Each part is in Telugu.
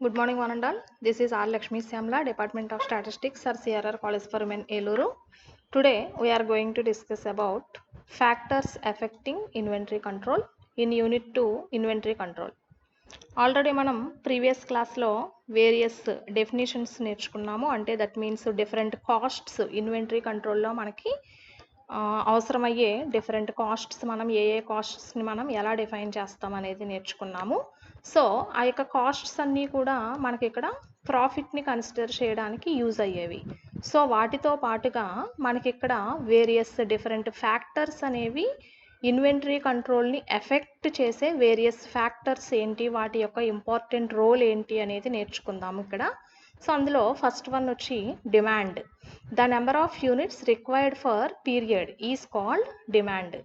Good morning, one and all. This is R. Lakshmi Syamla, Department of Statistics, Sir CRR College for Women, Eluru. Today, we are going to discuss about factors affecting inventory control in Unit 2 Inventory Control. Already మనం ప్రీవియస్ క్లాస్లో వేరియస్ డెఫినేషన్స్ నేర్చుకున్నాము. అంటే that means different costs inventory కంట్రోల్లో మనకి అవసరమయ్యే డిఫరెంట్ కాస్ట్స్ మనం ఏ కాస్ట్స్ని మనం ఎలా డిఫైన్ చేస్తాం అనేది నేర్చుకున్నాము. సో ఆ యొక్క కాస్ట్స్ అన్నీ కూడా మనకి ఇక్కడ ప్రాఫిట్ని కన్సిడర్ చేయడానికి యూజ్ అయ్యేవి. సో వాటితో పాటుగా మనకి ఇక్కడ వేరియస్ డిఫరెంట్ ఫ్యాక్టర్స్ అనేవి ఇన్వెంటరీ కంట్రోల్ని ఎఫెక్ట్ చేసే వేరియస్ ఫ్యాక్టర్స్ ఏంటి, వాటి యొక్క ఇంపార్టెంట్ రోల్ ఏంటి అనేది నేర్చుకుందాము ఇక్కడ. సో అందులో ఫస్ట్ వన్ వచ్చి demand. The number of units required for period is called demand.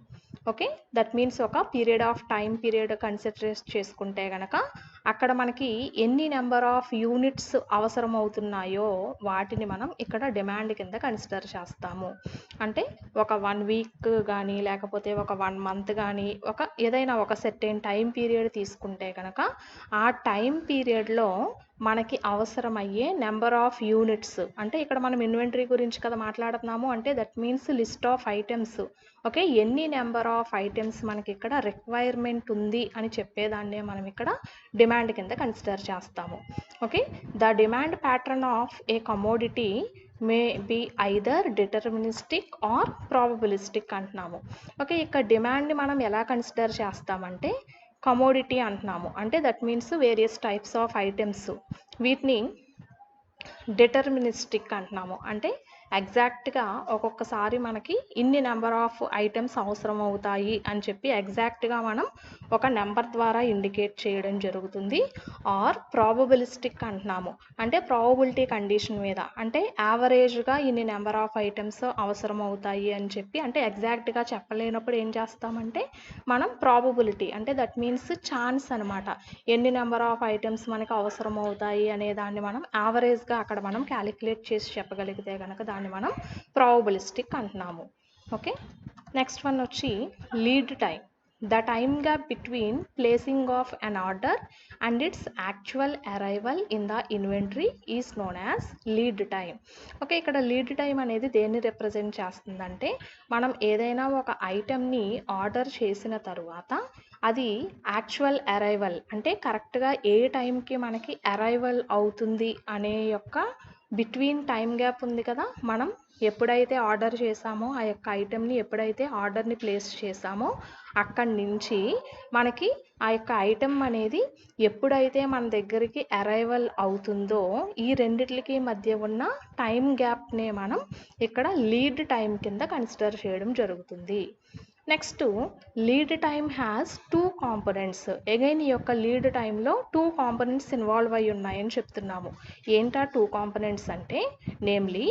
Okay, that means ఒక period of time period consider చేసుకుంటే కనుక అక్కడ మనకి ఎన్ని నెంబర్ ఆఫ్ యూనిట్స్ అవసరం అవుతున్నాయో వాటిని మనం ఇక్కడ డిమాండ్ కింద కన్సిడర్ చేస్తాము. అంటే ఒక 1 వీక్ కానీ లేకపోతే ఒక 1 మంత్ కానీ ఏదైనా ఒక సెర్టైన్ టైం పీరియడ్ తీసుకుంటే కనుక ఆ టైం పీరియడ్లో మనకి అవసరమయ్యే నెంబర్ ఆఫ్ యూనిట్స్, అంటే ఇక్కడ మనం ఇన్వెంటరీ గురించి కదా మాట్లాడుతున్నాము, అంటే that means list of items. Okay, ఎన్ని నెంబర్ ఆఫ్ ఐటమ్స్ మనకి ఇక్కడ రిక్వైర్మెంట్ ఉంది అని చెప్పేదాన్నే మనం ఇక్కడ డిమాండ్ కింద కన్సిడర్ చేస్తాము. Okay, the demand pattern of a commodity may be either deterministic or probabilistic అంటున్నాము. ఓకే, ఇక్కడ డిమాండ్ని మనం ఎలా కన్సిడర్ చేస్తామంటే కమోడిటీ అంటున్నాము. అంటే that means various types of items, వీటిని డిటర్మినిస్టిక్ అంటున్నాము. అంటే ఎగ్జాక్ట్గా ఒక్కొక్కసారి మనకి ఇన్ని నెంబర్ ఆఫ్ ఐటమ్స్ అవసరం అవుతాయి అని చెప్పి ఎగ్జాక్ట్గా మనం ఒక నెంబర్ ద్వారా ఇండికేట్ చేయడం జరుగుతుంది. ఆర్ ప్రాబబిలిస్టిక్ అంటున్నాము. అంటే ప్రాబబిలిటీ కండిషన్ మీద, అంటే యావరేజ్గా ఇన్ని నెంబర్ ఆఫ్ ఐటమ్స్ అవసరం అవుతాయి అని చెప్పి, అంటే ఎగ్జాక్ట్గా చెప్పలేనప్పుడు ఏం చేస్తామంటే మనం ప్రాబబిలిటీ, అంటే దట్ మీన్స్ ఛాన్స్ అనమాట. ఎన్ని నెంబర్ ఆఫ్ ఐటమ్స్ మనకు అవసరం అవుతాయి అనే దాన్ని మనం యావరేజ్గా అక్కడ మనం క్యాలిక్యులేట్ చేసి చెప్పగలిగితే కనుక దాన్ని మనం ప్రాబబిలిస్టిక్ అంటున్నాము. ఓకే, నెక్స్ట్ వన్ వచ్చి lead time. The time gap between placing of an order and it's actual arrival in the inventory is known as lead time. Okay, ఇక్కడ లీడ్ టైం అనేది దేన్ని రిప్రజెంట్ చేస్తుందంటే మనం ఏదైనా ఒక ఐటమ్ని ఆర్డర్ చేసిన తరువాత అది యాక్చువల్ అరైవల్, అంటే కరెక్ట్గా ఏ టైంకి మనకి అరైవల్ అవుతుంది అనే యొక్క బిట్వీన్ టైం గ్యాప్ ఉంది కదా. మనం ఎప్పుడైతే ఆర్డర్ చేసామో ఆ యొక్క ఐటెంని ఎప్పుడైతే ఆర్డర్ని ప్లేస్ చేసామో అక్కడి నుంచి మనకి ఆ యొక్క ఐటెం అనేది ఎప్పుడైతే మన దగ్గరికి అరైవల్ అవుతుందో ఈ రెండిట్లకి మధ్య ఉన్న టైం గ్యాప్నే మనం ఇక్కడ లీడ్ టైం కింద కన్సిడర్ చేయడం జరుగుతుంది. Next, lead time has 2 components. Again ఈ యొక్క లీడ్ టైంలో 2 కాంపోనెంట్స్ ఇన్వాల్వ్ అయి ఉన్నాయని చెప్తున్నాము. ఏంటా 2 కాంపోనెంట్స్ అంటే namely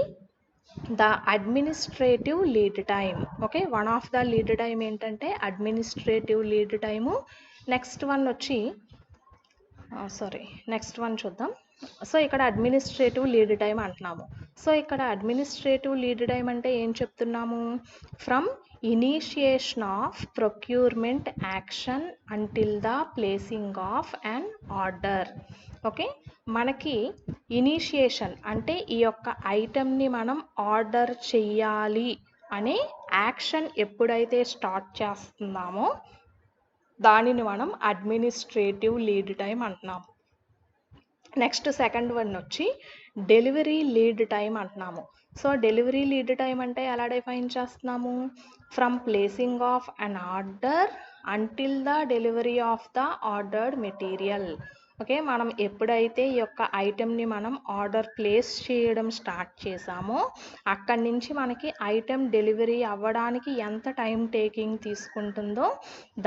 the administrative lead time. Okay, one of the lead time ఏంటంటే administrative lead time. Next one వచ్చి నెక్స్ట్ వన్ చూద్దాం. సో ఇక్కడ అడ్మినిస్ట్రేటివ్ లీడ్ టైం అంటున్నాము. సో ఇక్కడ అడ్మినిస్ట్రేటివ్ లీడ్ టైం అంటే ఏం చెప్తున్నాము? From initiation of procurement action until the placing of an order. Okay, మనకి ఇనీషియేషన్ అంటే ఈ యొక్క ఐటెంని మనం ఆర్డర్ చెయ్యాలి అనే యాక్షన్ ఎప్పుడైతే స్టార్ట్ చేస్తున్నామో దానిని మనం అడ్మినిస్ట్రేటివ్ లీడ్ టైం అంటున్నాము. నెక్స్ట్ సెకండ్ వన్ వచ్చి డెలివరీ లీడ్ టైం అంటున్నాము. సో డెలివరీ లీడ్ టైం అంటే ఎలా డిఫైన్ చేస్తున్నాము? From placing of an order until the delivery of the ordered material. Okay, మనం ఎప్పుడైతే ఈ యొక్క ఐటెంని మనం ఆర్డర్ ప్లేస్ చేయడం స్టార్ట్ చేసామో అక్కడి నుంచి మనకి ఐటెం డెలివరీ అవ్వడానికి ఎంత టైం టేకింగ్ తీసుకుంటుందో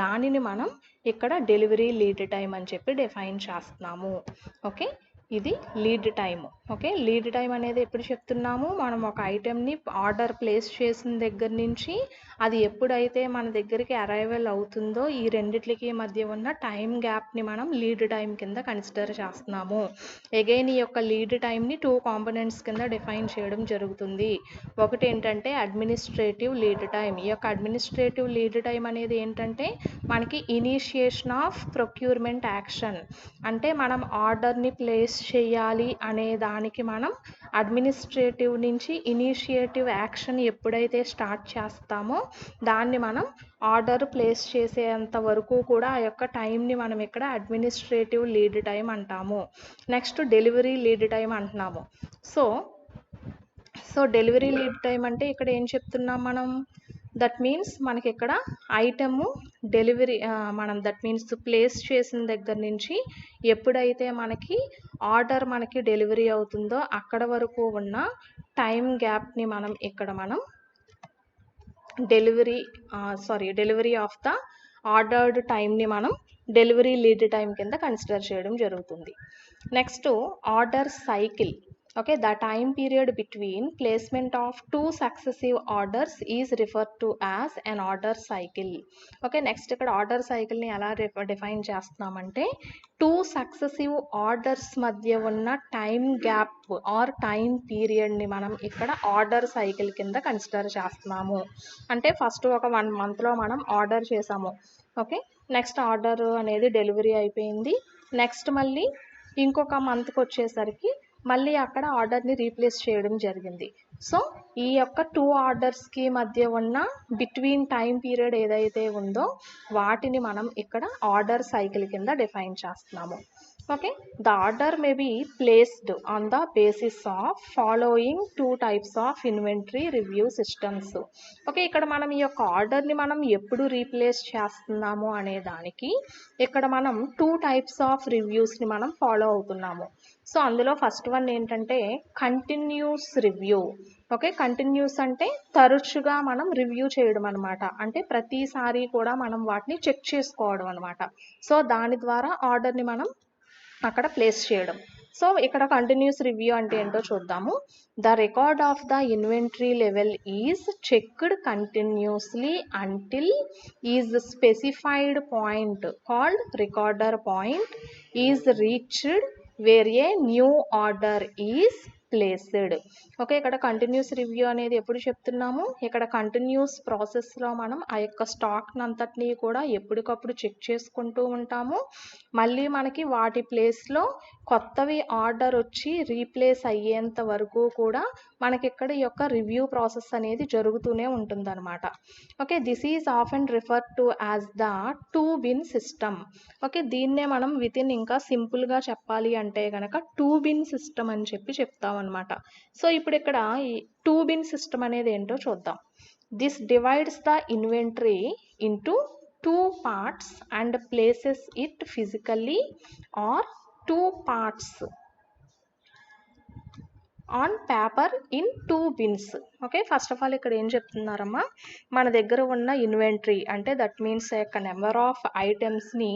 దానిని మనం ఇక్కడ డెలివరీ లీడ్ టైం అని చెప్పి డిఫైన్ చేస్తున్నాము. ఓకే, ఇది lead time. Okay, lead time అనేది ఎప్పుడు చెప్తున్నాము, మనం ఒక ఐటెంని ఆర్డర్ ప్లేస్ చేసిన దగ్గర నుంచి అది ఎప్పుడైతే మన దగ్గరికి అరైవల్ అవుతుందో ఈ రెండిట్లకి మధ్య ఉన్న టైం గ్యాప్ని మనం లీడ్ టైం కింద కన్సిడర్ చేస్తున్నాము. అగైన్ ఈ యొక్క లీడ్ టైంని 2 కాంపోనెంట్స్ కింద డిఫైన్ చేయడం జరుగుతుంది. ఒకటి ఏంటంటే అడ్మినిస్ట్రేటివ్ లీడ్ టైం. ఈ యొక్క అడ్మినిస్ట్రేటివ్ లీడ్ టైం అనేది ఏంటంటే మనకి ఇనిషియేషన్ ఆఫ్ ప్రొక్యూర్మెంట్ యాక్షన్, అంటే మనం ఆర్డర్ని ప్లేస్ చేయాలి అనే దానికి మనం అడ్మినిస్ట్రేటివ్ నుంచి ఇనిషియేటివ్ యాక్షన్ ఎప్పుడైతే స్టార్ట్ చేస్తామో దాన్ని మనం ఆర్డర్ ప్లేస్ చేసేంత వరకు కూడా ఆ యొక్క టైంని మనం ఇక్కడ అడ్మినిస్ట్రేటివ్ లీడ్ టైం అంటాము. నెక్స్ట్ డెలివరీ లీడ్ టైం అంటున్నాము. సో డెలివరీ లీడ్ టైం అంటే ఇక్కడ ఏం చెప్తున్నాం మనం, దట్ మీన్స్ మనకి ఇక్కడ ఐటమ్ డెలివరీ మనం దట్ మీన్స్ ప్లేస్ చేసిన దగ్గర నుంచి ఎప్పుడైతే మనకి ఆర్డర్ మనకి డెలివరీ అవుతుందో అక్కడ వరకు ఉన్న టైం గ్యాప్ని మనం ఇక్కడ మనం డెలివరీ ఆఫ్ ద ఆర్డర్డ్ టైంని మనం డెలివరీ లీడ్ టైం కింద కన్సిడర్ చేయడం జరుగుతుంది. Next order cycle. Okay, the time period between placement of 2 successive orders is referred to as an order cycle. Okay, next ఇక్కడ ఆర్డర్ సైకిల్ని ఎలా డిఫైన్ చేస్తున్నామంటే 2 సక్సెసివ్ ఆర్డర్స్ మధ్య ఉన్న టైం గ్యాప్ ఆర్ టైం పీరియడ్ని మనం ఇక్కడ ఆర్డర్ సైకిల్ కింద కన్సిడర్ చేస్తున్నాము. అంటే ఫస్ట్ ఒక 1 monthలో మనం ఆర్డర్ చేసాము. ఓకే, నెక్స్ట్ ఆర్డర్ అనేది డెలివరీ అయిపోయింది. నెక్స్ట్ మళ్ళీ ఇంకొక మంత్కి వచ్చేసరికి మళ్ళీ అక్కడ ఆర్డర్ని రీప్లేస్ చేయడం జరిగింది. సో ఈ యొక్క 2 ఆర్డర్స్కి మధ్య ఉన్న బిట్వీన్ టైం పీరియడ్ ఏదైతే ఉందో వాటిని మనం ఇక్కడ ఆర్డర్ సైకిల్ కింద డిఫైన్ చేస్తున్నాము. Okay, the order may be placed on the basis of following 2 types of inventory review systems. Okay, ఇక్కడ మనం ఈ యొక్క ఆర్డర్ని మనం ఎప్పుడు రీప్లేస్ చేస్తున్నాము అనే దానికి ఇక్కడ మనం 2 types ఆఫ్ రివ్యూస్ని మనం ఫాలో అవుతున్నాము. సో అందులో ఫస్ట్ వన్ ఏంటంటే కంటిన్యూస్ రివ్యూ. ఓకే, కంటిన్యూస్ అంటే తరచుగా మనం రివ్యూ చేయడం అనమాట, అంటే ప్రతిసారి కూడా మనం వాటిని చెక్ చేసుకోవడం అనమాట. సో దాని ద్వారా ఆర్డర్ని మనం అక్కడ ప్లేస్ చేయడం. సో ఇక్కడ కంటిన్యూస్ రివ్యూ అంటే ఏంటో చూద్దాము. The record of the inventory level is checked continuously until is specified point called reorder point is reached where a new order is placed. Okay, ఇక్కడ కంటిన్యూస్ రివ్యూ అనేది ఎప్పుడు చెప్తున్నాము, ఇక్కడ కంటిన్యూస్ ప్రాసెస్లో మనం ఆ యొక్క స్టాక్ అంతటినీ కూడా ఎప్పటికప్పుడు చెక్ చేసుకుంటూ ఉంటాము. మళ్ళీ మనకి వాటి ప్లేస్లో కొత్తవి ఆర్డర్ వచ్చి రీప్లేస్ అయ్యేంత వరకు కూడా మనకి ఇక్కడ ఈ యొక్క రివ్యూ ప్రాసెస్ అనేది జరుగుతూనే ఉంటుందన్నమాట. Okay, this is often refer to as the 2-bin system. Okay, దీన్నే మనం వితిన్ ఇంకా సింపుల్గా చెప్పాలి అంటే కనుక 2-bin సిస్టమ్ అని చెప్తాం అనమాట. సో ఇప్పుడు ఇక్కడ ఈ 2-bin సిస్టమ్ అనేది ఏంటో చూద్దాం. This divides the inventory into 2 parts and places it physically or 2 parts on paper in 2 bins. Okay, first of all ఇక్కడ ఏం చెప్తున్నారమ్మా, మన దగ్గర ఉన్న ఇన్వెంటరీ అంటే దట్ మీన్స్ యొక్క నెంబర్ ఆఫ్ ఐటమ్స్ని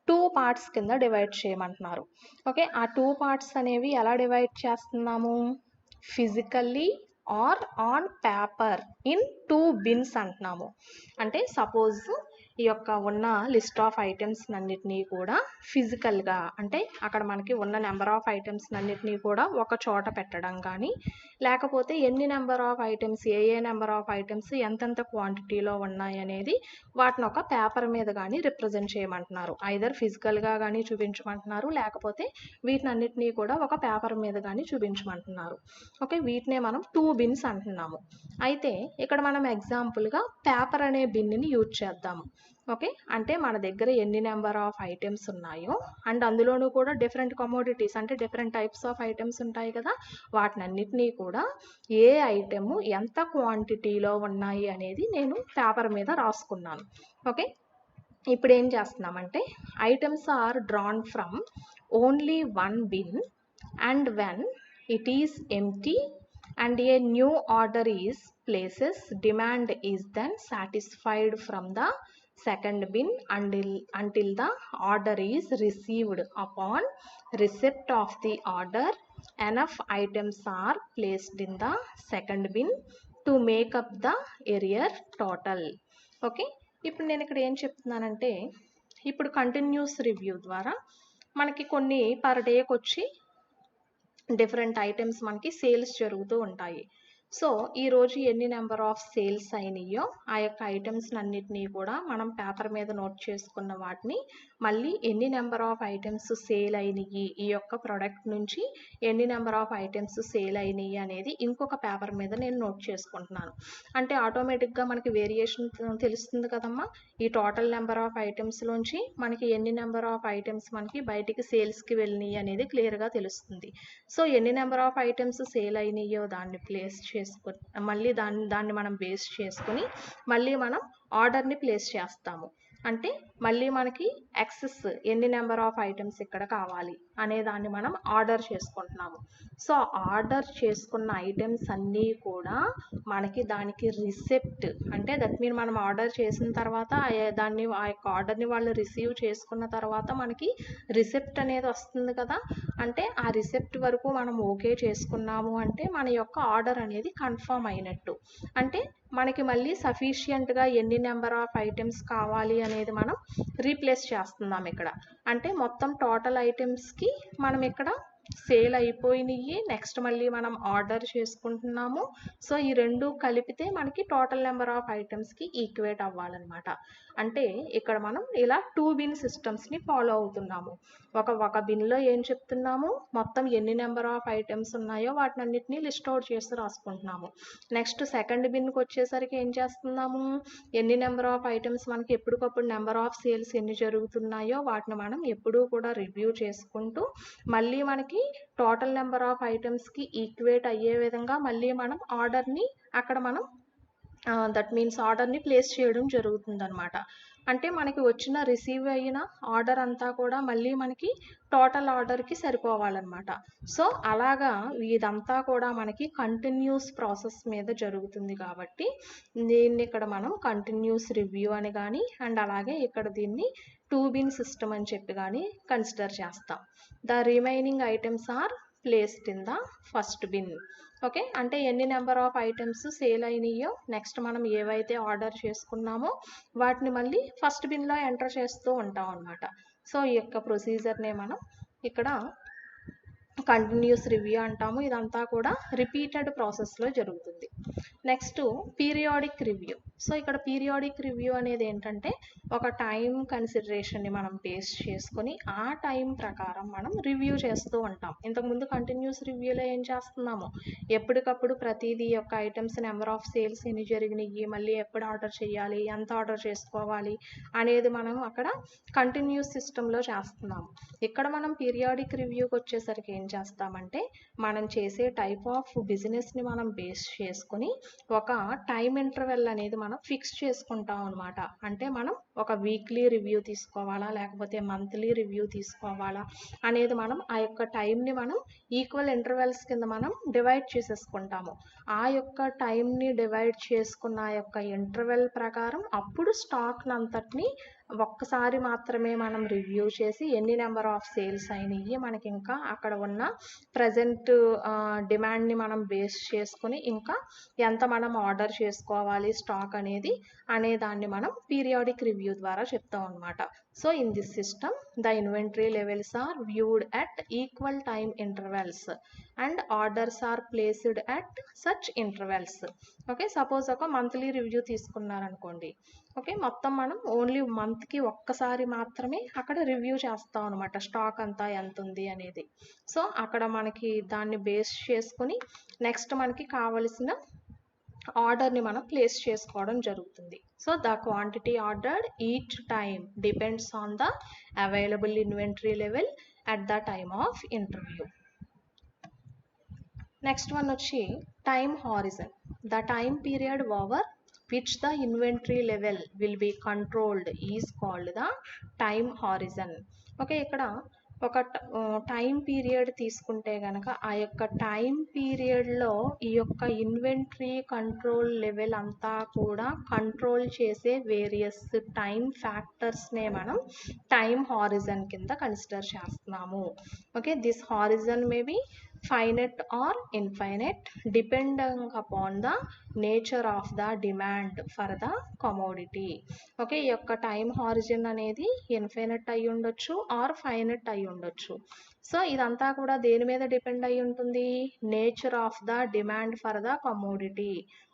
2 parts కింద డివైడ్ చేయమంటున్నారు. ఓకే, ఆ 2 parts అనేవి ఎలా డివైడ్ చేస్తున్నాము, physically or on paper in 2 bins అంటున్నాము. అంటే సపోజ్ ఈ యొక్క ఉన్న లిస్ట్ ఆఫ్ ఐటమ్స్ అన్నిటినీ కూడా ఫిజికల్గా అంటే అక్కడ మనకి ఉన్న నెంబర్ ఆఫ్ ఐటమ్స్ అన్నిటినీ కూడా ఒక చోట పెట్టడం కానీ, లేకపోతే ఎన్ని number of items A number of items ఎంతెంత క్వాంటిటీలో ఉన్నాయి అనేది వాటిని ఒక పేపర్ మీద కానీ రిప్రజెంట్ చేయమంటున్నారు. ఐదర్ ఫిజికల్గా కానీ చూపించమంటున్నారు, లేకపోతే వీటిని అన్నిటినీ కూడా ఒక పేపర్ మీద కానీ చూపించమంటున్నారు. ఓకే, వీటినే మనం 2 bins అంటున్నాము. అయితే ఇక్కడ మనం ఎగ్జాంపుల్గా పేపర్ అనే బిన్ని యూజ్ చేద్దాము. ఓకే, అంటే మన దగ్గర ఎన్ని నెంబర్ ఆఫ్ ఐటమ్స్ ఉన్నాయో అండ్ అందులోనూ కూడా డిఫరెంట్ కమోడిటీస్ అంటే డిఫరెంట్ టైప్స్ ఆఫ్ ఐటమ్స్ ఉంటాయి కదా, వాటినన్నిటినీ కూడా ఏ ఐటమ్ ఎంత క్వాంటిటీలో ఉన్నాయి అనేది నేను పేపర్ మీద రాసుకున్నాను. ఓకే, ఇప్పుడు ఏం చేస్తున్నామంటే items are drawn from only 1 bin and when it is empty and a new order is places, demand is then satisfied from the second bin until the order is received. Upon receipt of the order, enough items are placed in the second bin to make up the area total. Okay, ఇప్పుడు నేను ఇక్కడ ఏం చెప్తున్నానంటే, ఇప్పుడు కంటిన్యూస్ రివ్యూ ద్వారా మనకి కొన్ని పర్ డేకి వచ్చి డిఫరెంట్ ఐటమ్స్ మనకి సేల్స్ జరుగుతూ ఉంటాయి. సో ఈరోజు ఎన్ని నెంబర్ ఆఫ్ సేల్స్ అయినాయో ఆ యొక్క ఐటమ్స్ అన్నిటినీ కూడా మనం పేపర్ మీద నోట్ చేసుకున్న వాటిని మళ్ళీ ఎన్ని నెంబర్ ఆఫ్ ఐటమ్స్ సేల్ అయినాయి, ఈ యొక్క ప్రోడక్ట్ నుంచి ఎన్ని నెంబర్ ఆఫ్ ఐటమ్స్ సేల్ అయినాయి అనేది ఇంకొక పేపర్ మీద నేను నోట్ చేసుకుంటున్నాను. అంటే ఆటోమేటిక్గా మనకి వేరియేషన్ తెలుస్తుంది కదమ్మా. ఈ టోటల్ నెంబర్ ఆఫ్ ఐటమ్స్లోంచి మనకి ఎన్ని నెంబర్ ఆఫ్ ఐటమ్స్ మనకి బయటికి సేల్స్కి వెళ్ళినాయి అనేది క్లియర్గా తెలుస్తుంది. సో ఎన్ని నెంబర్ ఆఫ్ ఐటమ్స్ సేల్ అయినాయో దాన్ని ప్లేస్ చేసుకొని మళ్ళీ దాన్ని మనం బేస్ చేసుకొని మళ్ళీ మనం ఆర్డర్ని ప్లేస్ చేస్తాము. అంటే మళ్ళీ మనకి ఎక్సెస్ ఎన్ని నెంబర్ ఆఫ్ ఐటమ్స్ ఇక్కడ కావాలి అనే దాన్ని మనం ఆర్డర్ చేసుకుంటున్నాము. సో ఆర్డర్ చేసుకున్న ఐటమ్స్ అన్నీ కూడా మనకి దానికి రిసెప్ట్, అంటే దట్ మీన్ మనం ఆర్డర్ చేసిన తర్వాత దాన్ని ఆ యొక్క ఆర్డర్ని వాళ్ళు రిసీవ్ చేసుకున్న తర్వాత మనకి రిసెప్ట్ అనేది వస్తుంది కదా. అంటే ఆ రిసెప్ట్ వరకు మనం ఓకే చేసుకున్నాము అంటే మన యొక్క ఆర్డర్ అనేది కన్ఫర్మ్ అయినట్టు. అంటే మనకి మళ్ళీ సఫిషియెంట్గా ఎన్ని నెంబర్ ఆఫ్ ఐటమ్స్ కావాలి అనేది మనం రీప్లేస్ చేస్తున్నాం ఇక్కడ. అంటే మొత్తం టోటల్ ఐటమ్స్కి మనం ఇక్కడ సేల్ అయిపోయినాయి, నెక్స్ట్ మళ్ళీ మనం ఆర్డర్ చేసుకుంటున్నాము. సో ఈ రెండు కలిపితే మనకి టోటల్ నెంబర్ ఆఫ్ ఐటమ్స్కి ఈక్వేట్ అవ్వాలన్నమాట. అంటే ఇక్కడ మనం ఇలా 2 బిన్ సిస్టమ్స్ని ఫాలో అవుతున్నాము. ఒక బిన్లో ఏం చెప్తున్నాము, మొత్తం ఎన్ని నెంబర్ ఆఫ్ ఐటమ్స్ ఉన్నాయో వాటిని అన్నిటినీ లిస్ట్ అవుట్ చేసి రాసుకుంటున్నాము. నెక్స్ట్ సెకండ్ బిన్కి వచ్చేసరికి ఏం చేస్తున్నాము, ఎన్ని నెంబర్ ఆఫ్ ఐటమ్స్ మనకి ఎప్పటికప్పుడు నెంబర్ ఆఫ్ సేల్స్ ఎన్ని జరుగుతున్నాయో వాటిని మనం ఎప్పుడూ కూడా రివ్యూ చేసుకుంటూ మళ్ళీ మనకి టోటల్ నెంబర్ ఆఫ్ ఐటమ్స్కి ఈక్వేట్ అయ్యే విధంగా మళ్ళీ మనం ఆర్డర్ని అక్కడ మనం దట్ మీన్స్ ఆర్డర్ని ప్లేస్ చేయడం జరుగుతుందన్నమాట. అంటే మనకి వచ్చిన రిసీవ్ అయిన ఆర్డర్ అంతా కూడా మళ్ళీ మనకి టోటల్ ఆర్డర్కి సరిపోవాలన్నమాట. సో అలాగా ఇదంతా కూడా మనకి కంటిన్యూస్ ప్రాసెస్ మీద జరుగుతుంది కాబట్టి దీన్ని ఇక్కడ మనం కంటిన్యూస్ రివ్యూ అని కానీ అండ్ అలాగే ఇక్కడ దీన్ని 2 బిన్ సిస్టమ్ అని చెప్పి కానీ కన్సిడర్ చేస్తాం. The remaining items are placed in the first bin. Okay, అంటే ఎన్ని నెంబర్ ఆఫ్ ఐటమ్స్ సేల్ అయినాయో నెక్స్ట్ మనం ఏవైతే ఆర్డర్ చేసుకున్నామో వాటిని మళ్ళీ ఫస్ట్ బిన్లో ఎంటర్ చేస్తూ ఉంటాం అన్నమాట. సో ఈ యొక్క ప్రొసీజర్నే మనం ఇక్కడ కంటిన్యూస్ రివ్యూ అంటాము. ఇదంతా కూడా రిపీటెడ్ ప్రాసెస్లో జరుగుతుంది. Next periodic review. సో ఇక్కడ పీరియాడిక్ రివ్యూ అనేది ఏంటంటే ఒక టైం కన్సిడరేషన్ని మనం బేస్ చేసుకొని ఆ టైం ప్రకారం మనం రివ్యూ చేస్తూ ఉంటాం. ఇంతకుముందు కంటిన్యూస్ రివ్యూలో ఏం చేస్తున్నాము, ఎప్పటికప్పుడు ప్రతిదీ యొక్క ఐటమ్స్ నెంబర్ ఆఫ్ సేల్స్ ఎన్ని జరిగినాయి, మళ్ళీ ఎప్పుడు ఆర్డర్ చేయాలి, ఎంత ఆర్డర్ చేసుకోవాలి అనేది మనం అక్కడ కంటిన్యూస్ సిస్టంలో చేస్తున్నాము. ఇక్కడ మనం పీరియాడిక్ రివ్యూకి వచ్చేసరికి ఏం చేస్తామంటే మనం చేసే టైప్ ఆఫ్ బిజినెస్ని మనం బేస్ చేసుకొని ఒక టైం ఇంటర్వెల్ అనేది మనం ఫిక్స్ చేసుకుంటాం అనమాట. అంటే మనం ఒక వీక్లీ రివ్యూ తీసుకోవాలా లేకపోతే మంత్లీ రివ్యూ తీసుకోవాలా అనేది మనం ఆ యొక్క టైంని మనం ఈక్వల్ ఇంటర్వెల్స్ కింద మనం డివైడ్ చేసేసుకుంటాము. ఆ యొక్క టైంని డివైడ్ చేసుకున్న ఆ యొక్క ఇంటర్వెల్ ప్రకారం అప్పుడు స్టాక్ని అంతటిని ఒక్కసారి మాత్రమే మనం రివ్యూ చేసి ఎన్ని నెంబర్ ఆఫ్ సేల్స్ అయినాయి, మనకి ఇంకా అక్కడ ఉన్న ప్రజెంట్ డిమాండ్ని మనం బేస్ చేసుకుని ఇంకా ఎంత మనం ఆర్డర్ చేసుకోవాలి స్టాక్ అనేది అనే దాన్ని మనం పీరియాడిక్ రివ్యూ ద్వారా చెప్తాం అనమాట. So in this system the inventory levels are viewed at equal time intervals and orders are placed at such intervals. Okay, suppose ఒక మంత్లీ రివ్యూ తీసుకున్నారనుకోండి. ఓకే, మొత్తం మనం ఓన్లీ మంత్కి ఒక్కసారి మాత్రమే అక్కడ రివ్యూ చేస్తాం అనమాట, స్టాక్ అంతా ఎంత ఉంది అనేది. సో అక్కడ మనకి దాన్ని బేస్ చేసుకుని నెక్స్ట్ మనకి కావలసిన ఆర్డర్ని మనం ప్లేస్ చేసుకోవడం జరుగుతుంది. So the quantity ordered each time depends on the available inventory level at the time of interview. Next one వచ్చి time horizon. The time period over which the inventory level will be controlled is called the time horizon. Okay, ఇక్కడ ఒక టైం పీరియడ్ తీసుకుంటే గనక ఆ యొక్క టైం పీరియడ్లో ఈ యొక్క ఇన్వెంటరీ కంట్రోల్ లెవెల్ అంతా కూడా కంట్రోల్ చేసే వేరియస్ టైం ఫ్యాక్టర్స్నే మనం టైం హారిజన్ కింద కన్సిడర్ చేస్తున్నాము. Okay, this horizon may be finite or infinite depending upon the nature of the demand for the commodity. Okay, ఈ యొక్క టైం హారిజన్ అనేది ఇన్ఫైనైట్ అయి ఉండొచ్చు ఆర్ ఫైనైట్ అయి ఉండొచ్చు. సో ఇదంతా కూడా దేని మీద డిపెండ్ అయి ఉంటుంది? Nature of the demand for the commodity.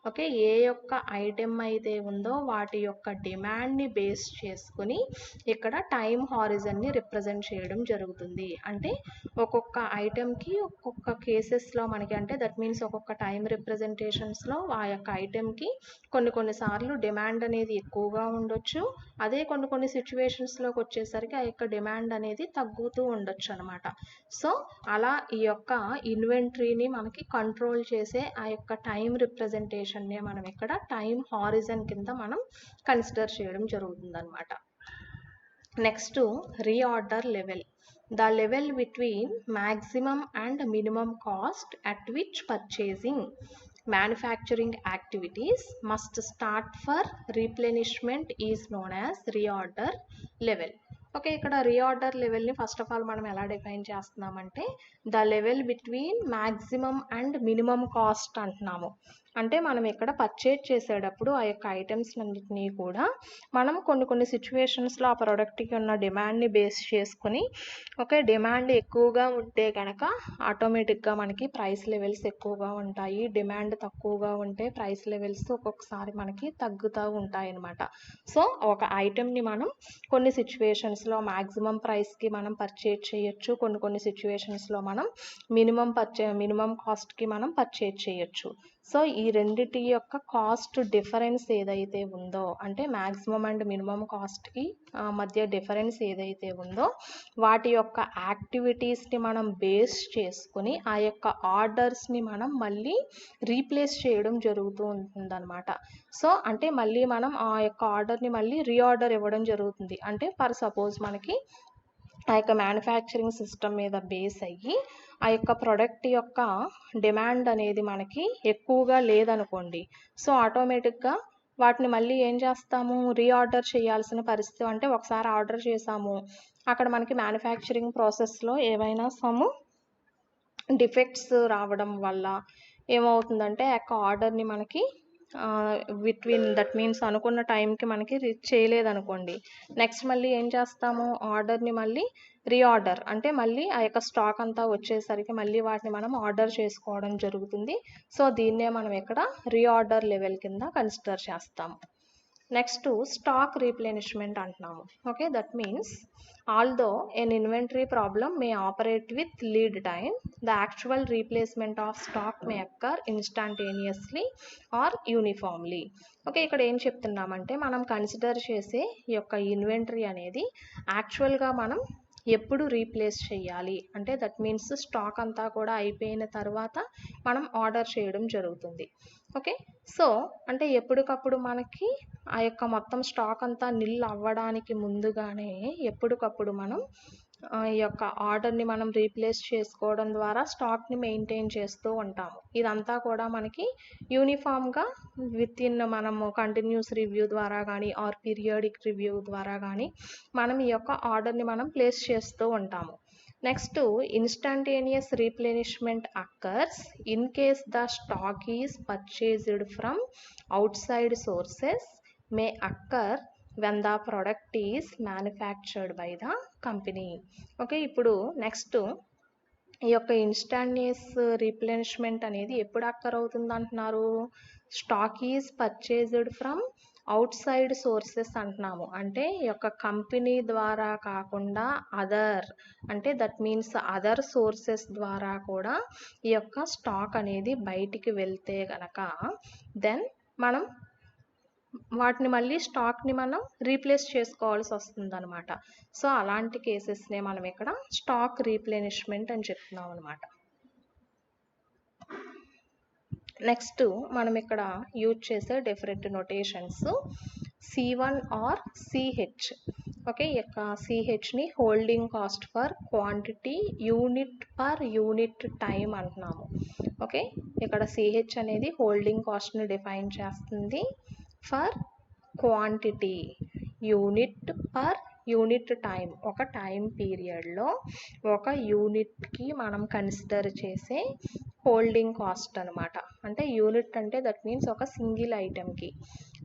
Okay, ఏ యొక్క ఐటెం అయితే ఉందో వాటి యొక్క డిమాండ్ని బేస్ చేసుకుని ఇక్కడ టైం హారిజన్ని రిప్రజెంట్ చేయడం జరుగుతుంది. అంటే ఒక్కొక్క ఐటెంకి ఒక్కొక్క కేసెస్లో మనకి, అంటే దట్ మీన్స్ ఒక్కొక్క టైం రిప్రజెంటేషన్స్లో ఆ యొక్క ఐటెంకి కొన్నిసార్లు డిమాండ్ అనేది ఎక్కువగా ఉండొచ్చు. అదే కొన్ని సిచ్యువేషన్స్లోకి వచ్చేసరికి ఆ యొక్క డిమాండ్ అనేది తగ్గుతూ ఉండొచ్చు అనమాట. సో అలా ఈ యొక్క ఇన్వెంటరీని మనకి కంట్రోల్ చేసే ఆ యొక్క టైం రిప్రజెంటేషన్నే మనం ఇక్కడ టైం హారిజన్ కింద మనం కన్సిడర్ చేయడం జరుగుతుంది అనమాట. Next, reorder level. The level between maximum and minimum cost at which purchasing manufacturing activities must start for replenishment is known as reorder level. Okay, ఇక్కడ రీఆర్డర్ లెవెల్ని ఫస్ట్ ఆఫ్ ఆల్ మనం ఎలా డిఫైన్ చేస్తున్నామంటే the level between maximum and minimum cost అంటున్నాము. అంటే మనం ఇక్కడ పర్చేజ్ చేసేటప్పుడు ఆ యొక్క ఐటమ్స్ అన్నింటినీ కూడా మనం కొన్ని సిచ్యువేషన్స్లో ఆ ప్రోడక్ట్కి ఉన్న డిమాండ్ని బేస్ చేసుకుని, ఓకే, డిమాండ్ ఎక్కువగా ఉంటే కనుక ఆటోమేటిక్గా మనకి ప్రైస్ లెవెల్స్ ఎక్కువగా ఉంటాయి. డిమాండ్ తక్కువగా ఉంటే ప్రైస్ లెవెల్స్ ఒక్కొక్కసారి మనకి తగ్గుతూ ఉంటాయి అన్నమాట. సో ఒక ఐటెంని మనం కొన్ని సిచ్యువేషన్స్లో మ్యాక్సిమం ప్రైస్కి మనం పర్చేజ్ చేయొచ్చు, కొన్ని సిచ్యువేషన్స్లో మనం మినిమం కాస్ట్కి మనం పర్చేజ్ చేయొచ్చు. సో ఈ రెండిటి యొక్క కాస్ట్ డిఫరెన్స్ ఏదైతే ఉందో, అంటే మ్యాక్సిమం అండ్ మినిమం కాస్ట్కి మధ్య డిఫరెన్స్ ఏదైతే ఉందో వాటి యొక్క యాక్టివిటీస్ని మనం బేస్ చేసుకుని ఆ యొక్క ఆర్డర్స్ని మనం మళ్ళీ రీప్లేస్ చేయడం జరుగుతూ ఉంటుందన్నమాట. సో అంటే మళ్ళీ మనం ఆ యొక్క ఆర్డర్ని మళ్ళీ రీఆర్డర్ ఇవ్వడం జరుగుతుంది. అంటే ఫర్ సపోజ్ మనకి ఆ యొక్క మ్యానుఫ్యాక్చరింగ్ సిస్టమ్ మీద బేస్ అయ్యి ఆ యొక్క ప్రోడక్ట్ యొక్క డిమాండ్ అనేది మనకి ఎక్కువగా లేదనుకోండి, సో ఆటోమేటిక్గా వాటిని మళ్ళీ ఏం చేస్తాము, రీఆర్డర్ చేయాల్సిన పరిస్థితి. అంటే ఒకసారి ఆర్డర్ చేసాము, అక్కడ మనకి మ్యానుఫ్యాక్చరింగ్ ప్రాసెస్లో ఏవైనా సమ్ డిఫెక్ట్స్ రావడం వల్ల ఏమవుతుందంటే ఆ యొక్క ఆర్డర్ని మనకి బిట్వీన్ దట్ మీన్స్ అనుకున్న టైంకి మనకి రీచ్ చేయలేదనుకోండి, నెక్స్ట్ మళ్ళీ ఏం చేస్తాము, ఆర్డర్ని మళ్ళీ రీఆర్డర్, అంటే మళ్ళీ ఆ యొక్క స్టాక్ అంతా వచ్చేసరికి మళ్ళీ వాటిని మనం ఆర్డర్ చేసుకోవడం జరుగుతుంది. సో దీన్నే మనం ఇక్కడ రీఆర్డర్ లెవెల్ కింద కన్సిడర్ చేస్తాము. నెక్స్ట్, స్టాక్ రీప్లెనిష్మెంట్ అంటున్నాము. Okay, that means although an inventory problem may operate with lead time, the actual replacement of stock may occur instantaneously or uniformly. Okay, ఇక్కడ ఏం చెప్తున్నామంటే మనం కన్సిడర్ చేసే ఈ యొక్క ఇన్వెంటరీ అనేది యాక్చువల్గా మనం ఎప్పుడు రీప్లేస్ చేయాలి అంటే దట్ మీన్స్ స్టాక్ అంతా కూడా అయిపోయిన తర్వాత మనం ఆర్డర్ చేయడం జరుగుతుంది. ఓకే, సో అంటే ఎప్పటికప్పుడు మనకి ఆ యొక్క మొత్తం స్టాక్ అంతా నిల్ అవ్వడానికి ముందుగానే ఎప్పటికప్పుడు మనం ఈ యొక్క ఆర్డర్ని మనం రీప్లేస్ చేసుకోవడం ద్వారా స్టాక్ని మెయింటైన్ చేస్తూ ఉంటాము. ఇదంతా కూడా మనకి యూనిఫామ్గా విత్ ఇన్ మనము కంటిన్యూస్ రివ్యూ ద్వారా కానీ ఆర్ పీరియాడిక్ రివ్యూ ద్వారా కానీ మనం ఈ యొక్క ఆర్డర్ని మనం ప్లేస్ చేస్తూ ఉంటాము. Next, instantaneous replenishment occurs in case the stock is purchased from outside sources may occur when the product is manufactured by the company. Okay, ఇప్పుడు నెక్స్ట్ ఈ యొక్క ఇన్స్టాంటేనియస్ రీప్లెనిష్మెంట్ అనేది ఎప్పుడు అక్కర్ అవుతుంది అంటున్నారు, stock is purchased from outside sources అంటున్నాము. అంటే ఈ యొక్క కంపెనీ ద్వారా కాకుండా అదర్, అంటే దట్ మీన్స్ అదర్ సోర్సెస్ ద్వారా కూడా ఈ యొక్క స్టాక్ అనేది బయటికి వెళ్తే గనక దెన్ మనం వాటిని మళ్ళీ స్టాక్ని మనం రీప్లేస్ చేసుకోవాల్సి వస్తుంది అనమాట. సో అలాంటి కేసెస్నే మనం ఇక్కడ స్టాక్ రీప్లెనిష్మెంట్ అని చెప్తున్నాం అనమాట. నెక్స్ట్ మనం ఇక్కడ యూజ్ చేసే different notations C1 or CH. Okay, యొక్క సిహెచ్ని holding cost for quantity unit per unit time అంటున్నాము. ఓకే, ఇక్కడ సిహెచ్ అనేది హోల్డింగ్ కాస్ట్ని డిఫైన్ చేస్తుంది for quantity unit per unit time. ఒక టైం పీరియడ్లో ఒక యూనిట్కి మనం కన్సిడర్ చేసే హోల్డింగ్ కాస్ట్ అనమాట. అంటే యూనిట్ అంటే దట్ మీన్స్ ఒక సింగిల్ ఐటెంకి.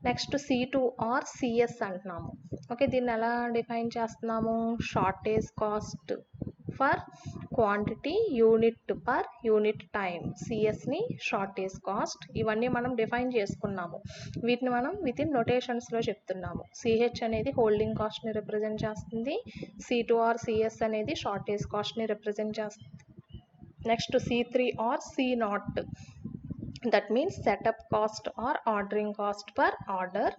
నెక్స్ట్ C2 ఆర్ సిఎస్ అంటున్నాము. ఓకే, దీన్ని ఎలా డిఫైన్ చేస్తున్నాము? Shortage cost for quantity unit per unit time, సిఎస్ని షార్టేజ్ కాస్ట్. ఇవన్నీ మనం డిఫైన్ చేసుకున్నాము. వీటిని మనం విత్ ఇన్ నొటేషన్స్లో చెప్తున్నాము. సిహెచ్ అనేది హోల్డింగ్ కాస్ట్ని రిప్రజెంట్ చేస్తుంది, C2 ఆర్ సిఎస్ అనేది షార్టేజ్ కాస్ట్ని రిప్రజెంట్ చేస్తుంది. Next C3 or C0, that means setup cost or ordering cost per order.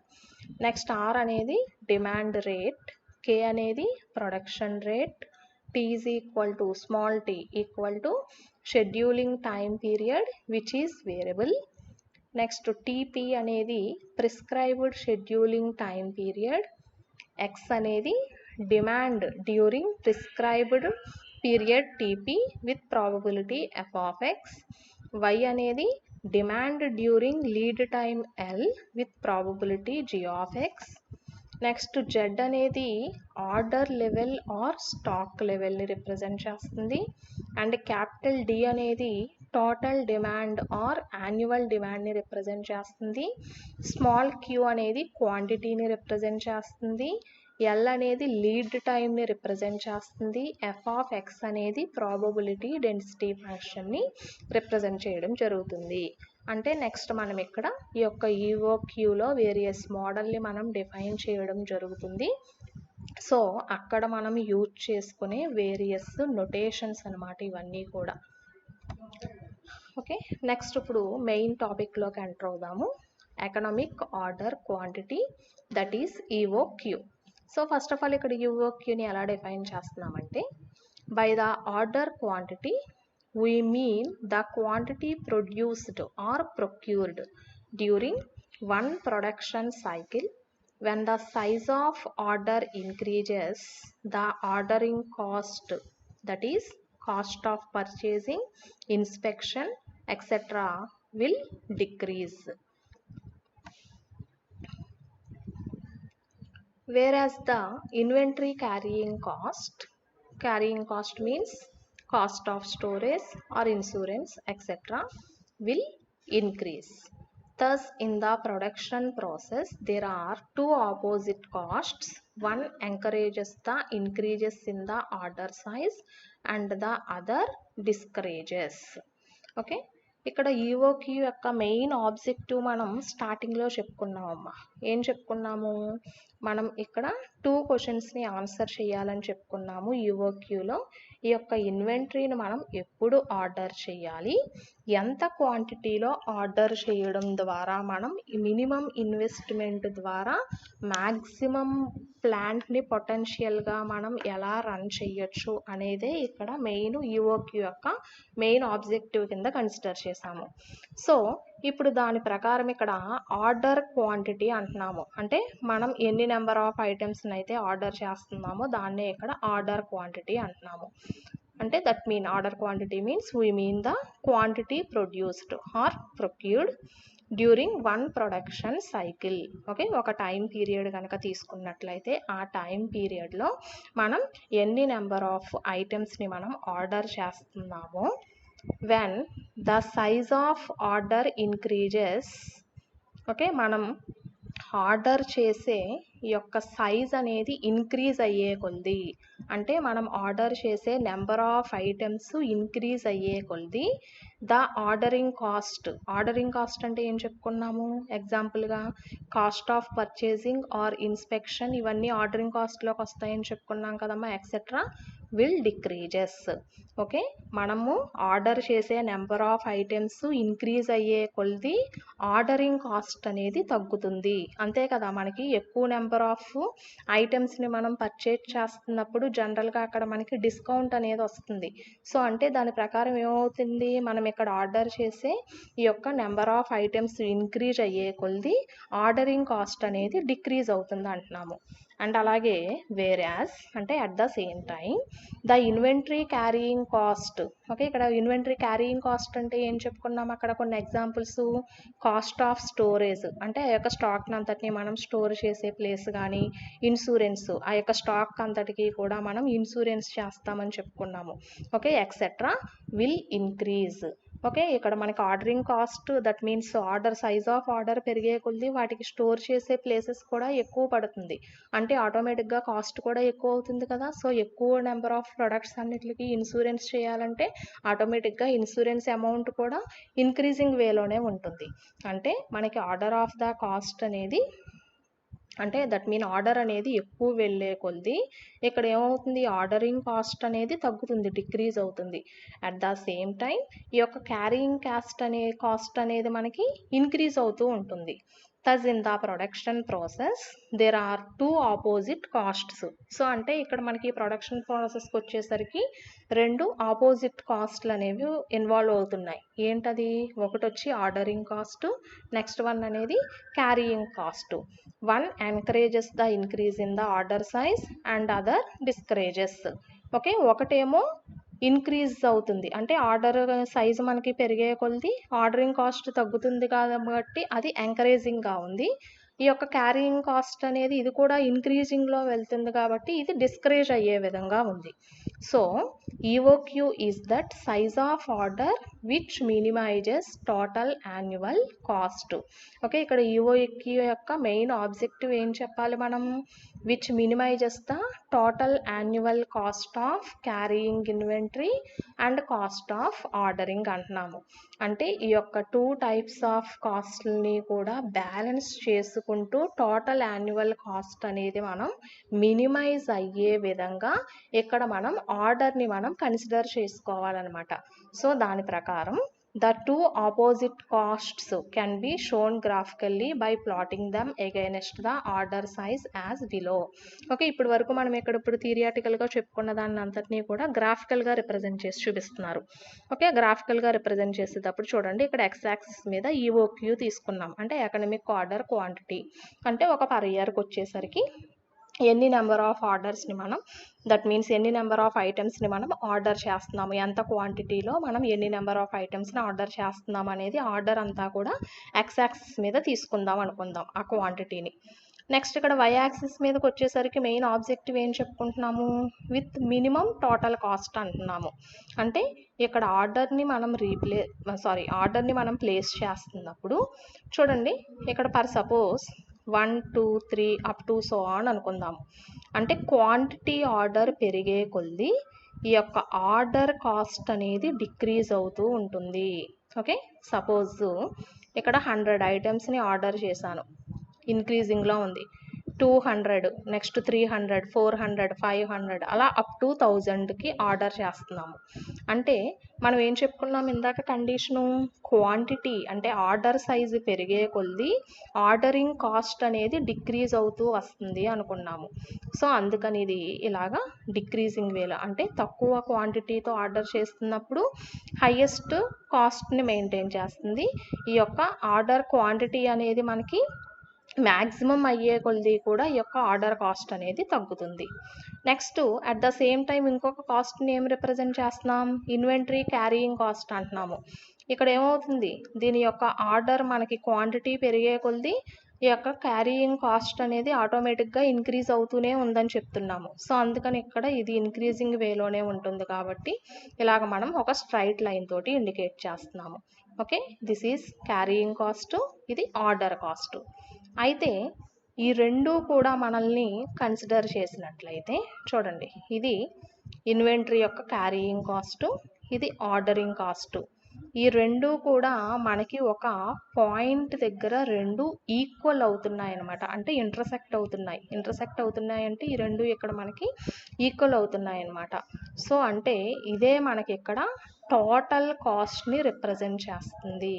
Next R అనేది డిమాండ్ రేట్, K అనేది production rate, T is equal to small t equal to scheduling time period which is variable. Next TP అనేది prescribed scheduling time period, X అనేది demand during prescribed period TP with probability f of x, Y అనేది demand during lead time L with probability g of x. Next Z అనేది ఆర్డర్ లెవెల్ ఆర్ స్టాక్ లెవెల్ని రిప్రజెంట్ చేస్తుంది. అండ్ క్యాపిటల్ D అనేది టోటల్ డిమాండ్ ఆర్ యాన్యువల్ డిమాండ్ని రిప్రజెంట్ చేస్తుంది. స్మాల్ q అనేది క్వాంటిటీని రిప్రజెంట్ చేస్తుంది. L అనేది లీడ్ టైమ్ని రిప్రజెంట్ చేస్తుంది. f of x అనేది ప్రాబబిలిటీ డెన్సిటీ ఫంక్షన్ని రిప్రజెంట్ చేయడం జరుగుతుంది. అంటే నెక్స్ట్ మనం ఇక్కడ ఈ యొక్క ఈఓక్యూలో వేరియస్ మోడల్ని మనం డిఫైన్ చేయడం జరుగుతుంది. సో అక్కడ మనం యూజ్ చేసుకునే వేరియస్ నొటేషన్స్ అనమాట ఇవన్నీ కూడా. ఓకే, నెక్స్ట్ ఇప్పుడు మెయిన్ టాపిక్లోకి ఎంటర్ అవుదాము. Economic order quantity, that is EOQ. So first of all ఇక్కడ ఈఓక్యూని ఎలా డిఫైన్ చేస్తున్నామంటే, by the order quantity we mean the quantity produced or procured during one production cycle. When the size of order increases, the ordering cost, that is cost of purchasing, inspection, etc. will decrease. Whereas the inventory carrying cost means cost of storage or insurance etc. will increase. Thus in the production process there are two opposite costs. One encourages the increases in the order size and the other discourages. Okay, ఇక్కడ ఈఓక్యూ యొక్క మెయిన్ ఆబ్జెక్టివ్ మనం స్టార్టింగ్లో చెప్పుకున్నామమ్మా. ఏం చెప్పుకున్నాము? మనం ఇక్కడ 2 క్వశ్చన్స్ని ఆన్సర్ చేయాలని చెప్పుకున్నాము ఈఓక్యూలో. ఈ యొక్క ఇన్వెంటరీని మనం ఎప్పుడు ఆర్డర్ చేయాలి, ఎంత క్వాంటిటీలో ఆర్డర్ చేయడం ద్వారా మనం మినిమం ఇన్వెస్ట్మెంట్ ద్వారా మ్యాక్సిమం ప్లాంట్ని పొటెన్షియల్గా మనం ఎలా రన్ చేయొచ్చు అనేదే ఇక్కడ మెయిన్ ఈఓక్యూ యొక్క మెయిన్ ఆబ్జెక్టివ్ కింద కన్సిడర్ చేసాము. సో ఇప్పుడు దాని ప్రకారం ఇక్కడ ఆర్డర్ క్వాంటిటీ అంటున్నాము. అంటే మనం ఎన్ని నెంబర్ ఆఫ్ ఐటమ్స్ని అయితే ఆర్డర్ చేస్తున్నామో దాన్నే ఇక్కడ ఆర్డర్ క్వాంటిటీ అంటున్నాము. అంటే that mean order quantity means we mean the quantity produced or procured during one production cycle. Okay, ఒక టైం పీరియడ్ కనుక తీసుకున్నట్లయితే ఆ టైం పీరియడ్లో మనం ఎన్ని నెంబర్ ఆఫ్ ఐటమ్స్ని మనం ఆర్డర్ చేస్తున్నామో, when the size of order increases, okay, మనం ఆర్డర్ చేసే ఈ యొక్క సైజ్ అనేది ఇంక్రీజ్ అయ్యే కొద్ది, అంటే మనం ఆర్డర్ చేసే నెంబర్ ఆఫ్ ఐటమ్స్ ఇంక్రీజ్ అయ్యే కొద్ది ద ఆర్డరింగ్ కాస్ట్ అంటే ఏం చెప్పుకున్నాము? ఎగ్జాంపుల్గా cost of purchasing or inspection, ఇవన్నీ ఆర్డరింగ్ కాస్ట్లోకి వస్తాయని చెప్పుకున్నాం కదమ్మా. Etcetera will decreases. ఓకే, మనము ఆర్డర్ చేసే నెంబర్ ఆఫ్ ఐటమ్స్ ఇంక్రీజ్ అయ్యే కొద్ది ఆర్డరింగ్ కాస్ట్ అనేది తగ్గుతుంది. అంతే కదా, మనకి ఎక్కువ నెంబర్ ఆఫ్ ఐటమ్స్ని మనం పర్చేజ్ చేస్తున్నప్పుడు జనరల్గా అక్కడ మనకి డిస్కౌంట్ అనేది వస్తుంది. సో అంటే దాని ప్రకారం ఏమవుతుంది, మనం ఇక్కడ ఆర్డర్ చేసే ఈ యొక్క నెంబర్ ఆఫ్ ఐటమ్స్ ఇంక్రీజ్ అయ్యే కొద్ది ఆర్డరింగ్ కాస్ట్ అనేది డిక్రీజ్ అవుతుంది అంటున్నాము. అండ్ అలాగే వేరాస్ అంటే at the same time the inventory carrying cost. Okay, ఇక్కడ ఇన్వెంటరీ క్యారీయింగ్ కాస్ట్ అంటే ఏం చెప్పుకున్నాం, అక్కడ కొన్ని ఎగ్జాంపుల్స్. కాస్ట్ ఆఫ్ స్టోరేజ్ అంటే ఆ యొక్క స్టాక్ అంతటిని మనం స్టోర్ చేసే ప్లేస్ కానీ, ఇన్సూరెన్స్ ఆ యొక్క స్టాక్ అంతటికి కూడా మనం ఇన్సూరెన్స్ చేస్తామని చెప్పుకున్నాము. Okay, etcetera will increase. Okay, ఇక్కడ మనకి ordering cost, that means size of order పెరిగే కొద్దీ వాటికి స్టోర్ చేసే ప్లేసెస్ కూడా ఎక్కువ పడుతుంది. అంటే ఆటోమేటిక్గా కాస్ట్ కూడా ఎక్కువ అవుతుంది కదా. సో ఎక్కువ నెంబర్ ఆఫ్ ప్రొడక్ట్స్ అన్నిటికి ఇన్సూరెన్స్ చేయాలంటే ఆటోమేటిక్గా ఇన్సూరెన్స్ అమౌంట్ కూడా ఇంక్రీజింగ్ వేలోనే ఉంటుంది. అంటే మనకి ఆర్డర్ ఆఫ్ ద కాస్ట్ అనేది, అంటే దట్ మీన్ ఆర్డర్ అనేది ఎక్కువ వెళ్ళే కొద్దీ ఇక్కడ ఏమవుతుంది, ఆర్డరింగ్ కాస్ట్ అనేది తగ్గుతుంది, డిక్రీజ్ అవుతుంది. అట్ ద సేమ్ టైం ఈ యొక్క క్యారీయింగ్ కాస్ట్ అనేది మనకి ఇంక్రీజ్ అవుతూ ఉంటుంది. thus in the production process there are two opposite costs. So అంటే ఇక్కడ మనకి ప్రొడక్షన్ ప్రాసెస్కి వచ్చేసరికి రెండు ఆపోజిట్ కాస్ట్లు అనేవి ఇన్వాల్వ్ అవుతున్నాయి. ఏంటది, ఒకటి వచ్చి ఆర్డరింగ్ కాస్ట్, నెక్స్ట్ వన్ అనేది carrying cost. One encourages the increase in the order size and other discourages. Okay, ఒకటేమో ఇంక్రీజ్ అవుతుంది, అంటే ఆర్డర్ సైజు మనకి పెరిగే కొద్దీ ఆర్డరింగ్ కాస్ట్ తగ్గుతుంది కాబట్టి అది ఎంకరేజింగ్గా ఉంది. ఈ యొక్క క్యారీయింగ్ కాస్ట్ అనేది ఇది కూడా ఇంక్రీజింగ్లో వెళ్తుంది కాబట్టి ఇది డిస్కరేజ్ అయ్యే విధంగా ఉంది. So EOQ is that size of order which minimises total annual cost. Okay, ఇక్కడ ఈఓక్యూ యొక్క మెయిన్ ఆబ్జెక్టివ్ ఏం చెప్పాలి మనం, which minimises the total annual cost of carrying inventory and cost of ordering అంటున్నాము. అంటే ఈ యొక్క టూ టైప్స్ ఆఫ్ కాస్ట్ని కూడా బ్యాలెన్స్ చేసుకుంటూ టోటల్ యాన్యువల్ కాస్ట్ అనేది మనం మినిమైజ్ అయ్యే విధంగా ఇక్కడ మనం ఆర్డర్ని మనం కన్సిడర్ చేసుకోవాలన్నమాట. సో దాని ప్రకారం the two opposite costs can be shown graphically by plotting them against the order size as below. Okay, ఇప్పుడు వరకు మనం ఇప్పుడు థియరిటికల్గా చెప్పుకున్న దాన్ని అంతటినీ కూడా గ్రాఫికల్గా రిప్రజెంట్ చేసి చూపిస్తున్నారు. ఓకే, గ్రాఫికల్గా రిప్రజెంట్ చేసేటప్పుడు చూడండి, ఇక్కడ ఎక్స్ యాక్సిస్ మీద ఈఓక్యూ తీసుకున్నాం, అంటే ఎకనమిక్ ఆర్డర్ క్వాంటిటీ. అంటే ఒక పర్ ఇయర్కి వచ్చేసరికి ఎన్ని నెంబర్ ఆఫ్ ఆర్డర్స్ని మనం, దట్ మీన్స్ ఎన్ని నెంబర్ ఆఫ్ ఐటమ్స్ని మనం ఆర్డర్ చేస్తున్నాము, ఎంత క్వాంటిటీలో మనం ఎన్ని నెంబర్ ఆఫ్ ఐటమ్స్ని ఆర్డర్ చేస్తున్నాం అనేది ఆర్డర్ అంతా కూడా ఎక్స్ యాక్సిస్ మీద తీసుకుందాం అనుకుందాం ఆ క్వాంటిటీని. నెక్స్ట్ ఇక్కడ వై యాక్సిస్ మీదకి వచ్చేసరికి మెయిన్ ఆబ్జెక్టివ్ ఏం చెప్పుకుంటున్నాము, విత్ మినిమం టోటల్ కాస్ట్ అంటున్నాము. అంటే ఇక్కడ ఆర్డర్ని మనం ప్లేస్ చేస్తున్నప్పుడు చూడండి, ఇక్కడ per suppose 1 2 3 up to so on అనుకుందాము. అంటే క్వాంటిటీ ఆర్డర్ పెరిగే కొద్దీ ఈ యొక్క ఆర్డర్ కాస్ట్ అనేది డిక్రీజ్ అవుతూ ఉంటుంది. ఓకే, సపోజ్ ఇక్కడ 100 ఐటమ్స్ని ఆర్డర్ చేశాను, ఇంక్రీజింగ్లో ఉంది. 200, నెక్స్ట్ 300, 400, 500 అలా అప్ టు 1000కి ఆర్డర్ చేస్తున్నాము. అంటే మనం ఏం చెప్పుకున్నాం ఇందాక కండిషను, క్వాంటిటీ అంటే ఆర్డర్ సైజు పెరిగే కొద్దీ ఆర్డరింగ్ కాస్ట్ అనేది డిక్రీజ్ అవుతూ వస్తుంది అనుకున్నాము. సో అందుకని ఇది ఇలాగా డిక్రీజింగ్ వేలో, అంటే తక్కువ క్వాంటిటీతో ఆర్డర్ చేస్తున్నప్పుడు హైయెస్ట్ కాస్ట్ని మెయింటైన్ చేస్తుంది. ఈ యొక్క ఆర్డర్ క్వాంటిటీ అనేది మనకి మ్యాక్సిమం అయ్యే కొద్దీ కూడా ఈ యొక్క ఆర్డర్ కాస్ట్ అనేది తగ్గుతుంది. Next at the same time ఇంకొక కాస్ట్ని ఏం రిప్రజెంట్ చేస్తున్నాం, ఇన్వెంటరీ క్యారీయింగ్ కాస్ట్ అంటున్నాము. ఇక్కడ ఏమవుతుంది, దీని యొక్క ఆర్డర్ మనకి క్వాంటిటీ పెరిగే కొద్దీ ఈ యొక్క క్యారీయింగ్ కాస్ట్ అనేది ఆటోమేటిక్గా ఇంక్రీజ్ అవుతూనే ఉందని చెప్తున్నాము. సో అందుకని ఇక్కడ ఇది ఇంక్రీజింగ్ వేలోనే ఉంటుంది కాబట్టి ఇలాగ మనం ఒక స్ట్రైట్ లైన్ తోటి ఇండికేట్ చేస్తున్నాము. Okay, this is carrying cost, ఇది ఆర్డర్ కాస్ట్. అయితే ఈ రెండు కూడా మనల్ని కన్సిడర్ చేసినట్లయితే చూడండి, ఇది ఇన్వెంటరీ యొక్క క్యారీయింగ్ కాస్ట్, ఇది ఆర్డరింగ్ కాస్ట్. ఈ రెండు కూడా మనకి ఒక పాయింట్ దగ్గర రెండు ఈక్వల్ అవుతున్నాయి అన్నమాట, అంటే ఇంటర్సెక్ట్ అవుతున్నాయి అంటే ఈ రెండు ఇక్కడ మనకి ఈక్వల్ అవుతున్నాయి అన్నమాట. సో అంటే ఇదే మనకి ఇక్కడ టోటల్ కాస్ట్ని రిప్రజెంట్ చేస్తుంది.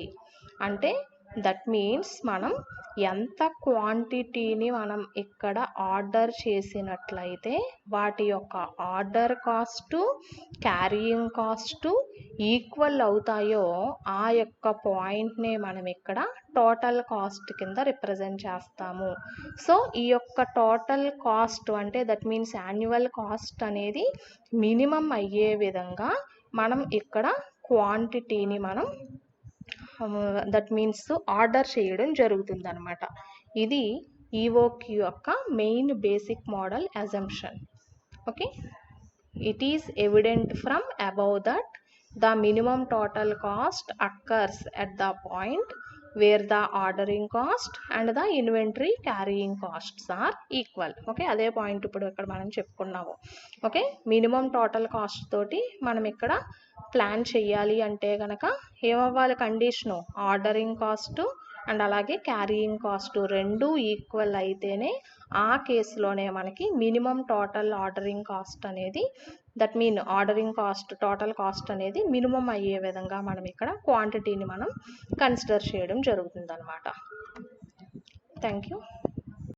అంటే దట్ మీన్స్ మనం ఎంత క్వాంటిటీని మనం ఇక్కడ ఆర్డర్ చేసినట్లయితే వాటి యొక్క order cost carrying cost equal అవుతాయో ఆ యొక్క పాయింట్నే మనం ఇక్కడ టోటల్ కాస్ట్ కింద రిప్రజెంట్ చేస్తాము. సో ఈ యొక్క టోటల్ కాస్ట్ అంటే దట్ మీన్స్ యాన్యువల్ కాస్ట్ అనేది మినిమం అయ్యే విధంగా మనం ఇక్కడ క్వాంటిటీని మనం దట్ మీన్స్ ఆర్డర్ చేయడం జరుగుతుంది అనమాట. ఇది ఈఓక్యూ యొక్క main basic model assumption. Okay, it is evident from above that the minimum total cost occurs at the point where the ordering cost and the inventory carrying costs are equal. Okay, అదే పాయింట్ ఇప్పుడు ఇక్కడ మనం చెప్పుకున్నాము. ఓకే, మినిమం టోటల్ కాస్ట్ తోటి మనం ఇక్కడ ప్లాన్ చేయాలి అంటే కనుక ఏమవ్వాలి కండిషను, ఆర్డరింగ్ కాస్ట్ అండ్ అలాగే క్యారీయింగ్ కాస్ట్ రెండు ఈక్వల్ అయితేనే ఆ కేసులోనే మనకి మినిమం టోటల్ ఆర్డరింగ్ కాస్ట్ అనేది that mean ordering cost total cost అనేది మినిమం అయ్యే విధంగా మనం ఇక్కడ క్వాంటిటీని మనం కన్సిడర్ చేయడం జరుగుతుంది అనమాట. Thank you.